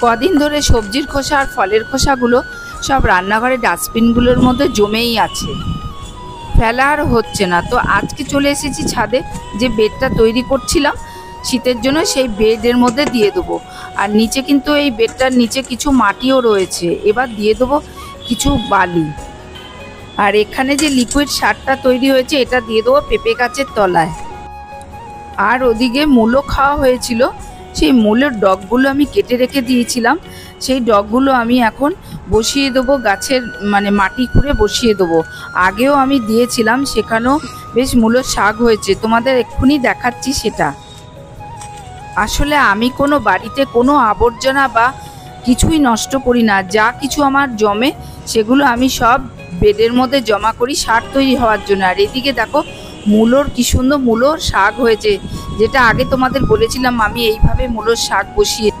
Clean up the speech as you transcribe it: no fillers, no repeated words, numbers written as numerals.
কদিন ধরে সবজির খোসা আর ফলের খোসাগুলো সব রান্নাঘরে ডাস্টবিনগুলোর মধ্যে জমেই আছে, ফেলা আর হচ্ছে না। তো আজকে চলে এসেছি ছাদে, যে বেডটা তৈরি করছিলাম শীতের জন্য, সেই বেডের মধ্যে দিয়ে দেবো। আর নিচে কিন্তু এই বেডটার নিচে কিছু মাটিও রয়েছে, এবার দিয়ে দেবো কিছু বালি। আর এখানে যে লিকুইড সারটা তৈরি হয়েছে এটা দিয়ে দেবো পেঁপে গাছের তলায়। আর ওদিকে মূলো খাওয়া হয়েছিল, সেই মূলের ডগগুলো আমি কেটে রেখে দিয়েছিলাম, সেই ডগগুলো আমি এখন বসিয়ে দেবো গাছের, মানে মাটি খুঁড়ে বসিয়ে দেবো। আগেও আমি দিয়েছিলাম, সেখানেও বেশ মূলোর শাক হয়েছে, তোমাদের এক্ষুনি দেখাচ্ছি সেটা। আসলে আমি কোনো বাড়িতে কোনো আবর্জনা বা কিছুই নষ্ট করি না, যা কিছু আমার জমে সেগুলো আমি সব বেডের মধ্যে জমা করি সার তৈরি হওয়ার জন্য। আর এদিকে দেখো মূলোর কি সুন্দর মূলোর শাক হয়েছে, যেটা আগে তোমাদের বলেছিলাম আমি এইভাবে মূলোর শাক বসিয়ে